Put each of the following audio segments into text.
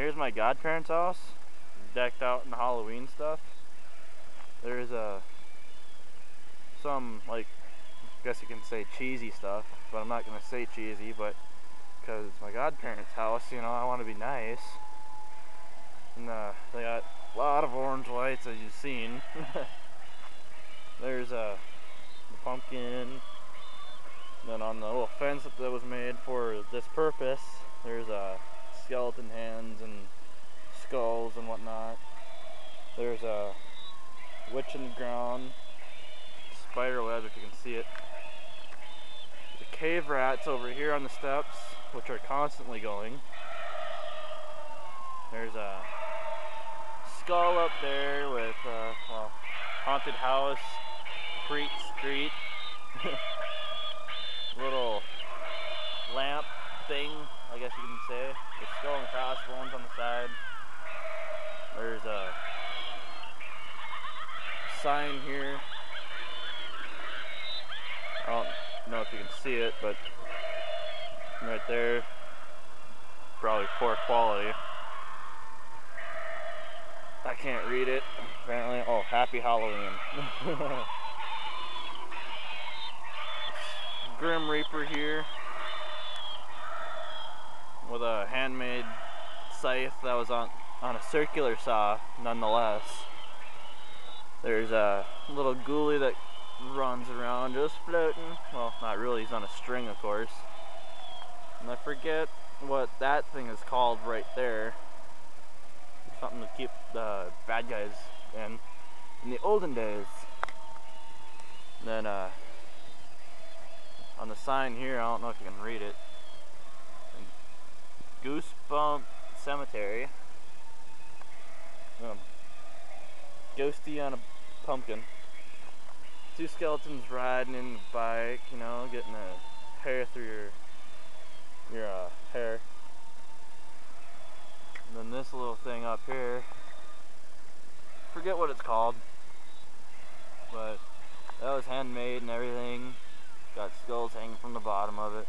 here's my godparents' house, decked out in Halloween stuff. There's some, like, I guess you can say cheesy stuff, but I'm not gonna say cheesy, but because it's my godparents' house, you know, I want to be nice. And they got a lot of orange lights, as you've seen. There's the pumpkin. Then on the little fence that was made for this purpose, there's skeleton hands and skulls and whatnot. There's a witch in the ground, spider web if you can see it. The cave rats over here on the steps, which are constantly going. There's a skull up there with well, haunted house, Crete Street. Little lamp thing, I guess you can say. The skull and crossbones on the side. There's a sign here. I don't know if you can see it, but right there, probably poor quality. I can't read it, apparently. Oh, Happy Halloween. Grim Reaper here with a handmade scythe that was on a circular saw, nonetheless. There's a little ghoulie that runs around just floating. Well, not really, he's on a string, of course. And I forget what that thing is called right there. Something to keep the bad guys in the olden days. Then on the sign here, I don't know if you can read it. Goosebump Cemetery. Ghosty on a pumpkin. Two skeletons riding in the bike, you know, getting a hair through your hair. And then this little thing up here, forget what it's called, but that was handmade and everything. Got skulls hanging from the bottom of it.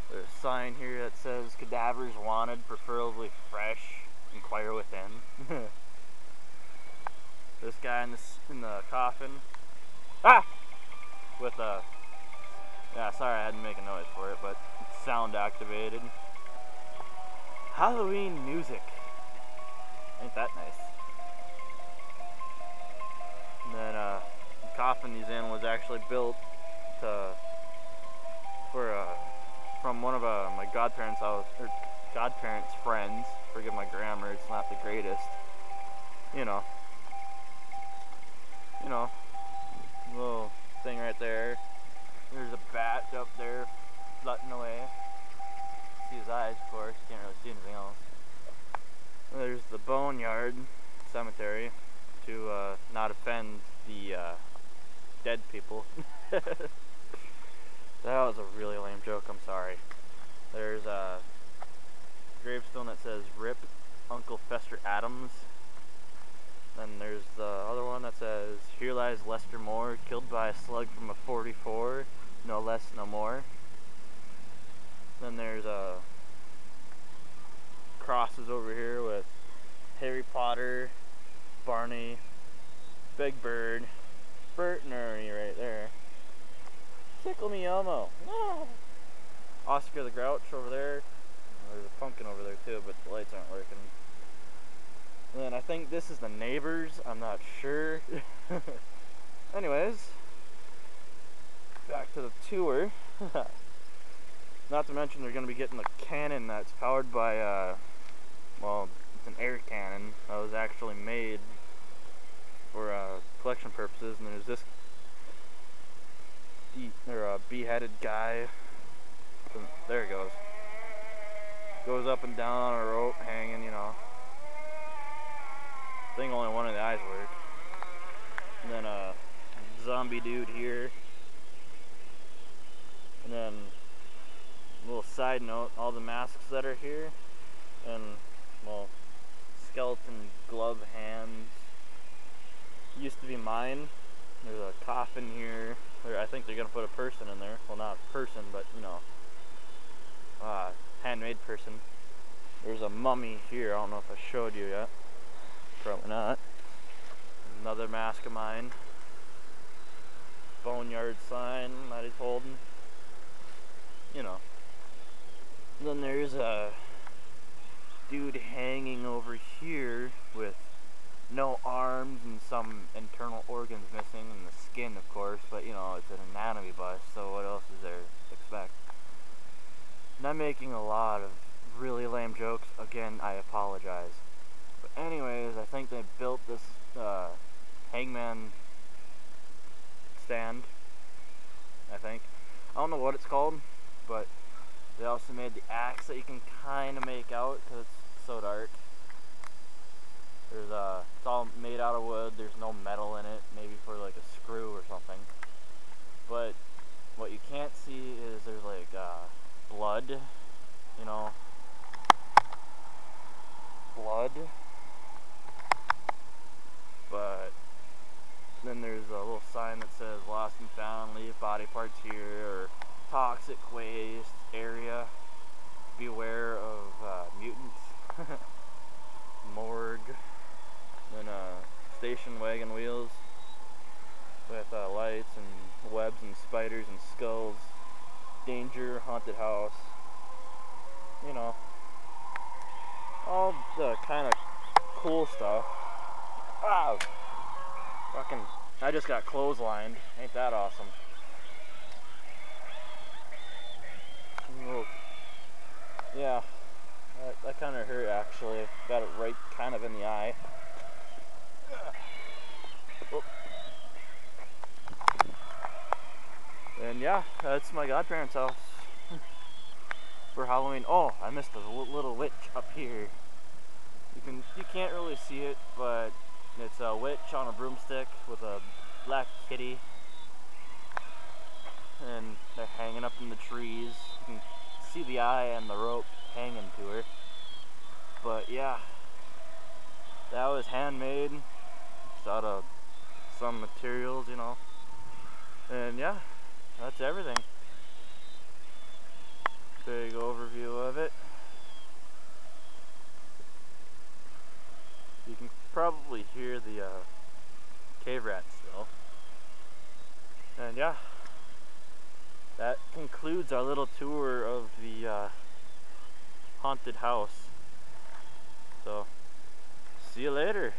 There's a sign here that says cadavers wanted, preferably fresh, inquire within. This guy in the coffin. Ah! With a, yeah, sorry I had to make a noise for it, but it's sound activated. Halloween music. Ain't that nice? And then the coffin he's in was actually built from one of my godparents' house, or godparents' friends. Forgive my grammar, it's not the greatest. You know, little thing right there. There's a bat up there flutting away. See his eyes, of course. Can't really see anything else. There's the boneyard cemetery to not offend the dead people. That was a really lame joke, I'm sorry. There's a gravestone that says RIP Uncle Fester Adams. Then there's the other one that says Here lies Lester Moore, killed by a slug from a 44, no less, no more. Then there's crosses over here with Harry Potter, Barney, Big Bird, Bert and Ernie right there. Tickle me Elmo. No. Oscar the Grouch over there. There's a pumpkin over there too, but the lights aren't working. And then I think this is the neighbors. I'm not sure. Anyways, back to the tour. Not to mention they're going to be getting a cannon that's powered by, well, it's an air cannon that was actually made for collection purposes. And there's this beheaded guy. There it goes. Goes up and down on a rope, hanging, you know. I think only one of the eyes work. And then a zombie dude here. And then a little side note, all the masks that are here, and, well, skeleton glove hands used to be mine. There's a coffin here. I think they're gonna put a person in there. Well, not a person, but, you know, handmade person. There's a mummy here. I don't know if I showed you yet. Probably not. Another mask of mine. Boneyard sign that he's holding. You know. And then there's a dude hanging over here with no arms and some internal organs missing, and the skin, of course, but you know, it's an anatomy bust, so what else is there to expect? And I'm making a lot of really lame jokes. Again, I apologize. But anyways, I think they built this hangman stand, I think. I don't know what it's called, but they also made the axe that you can kind of make out because it's so dark. There's it's all made out of wood. There's no metal in it, maybe for like a screw or something. But what you can't see is there's like blood, you know, blood. But then there's a little sign that says "Lost and found, leave body parts here," or "Toxic waste area. Beware of mutants." Morgue. Then station wagon wheels with lights and webs and spiders and skulls. Danger, haunted house. You know, all the kind of cool stuff. Wow! Fucking, I just got clotheslined. Ain't that awesome? Whoa. Yeah, that kind of hurt actually. Got it right kind of in the eye. Oh. And yeah, that's my godparents' house for Halloween. Oh, I missed a little witch up here. You can't really see it, but it's a witch on a broomstick with a black kitty, and they're hanging up in the trees. You can see the eye and the rope hanging to her. But yeah, that was handmade. It's out of some materials, you know. And yeah, that's everything. Big overview of it. You can probably hear the cave rats still. And yeah, that concludes our little tour of the haunted house. So, see you later.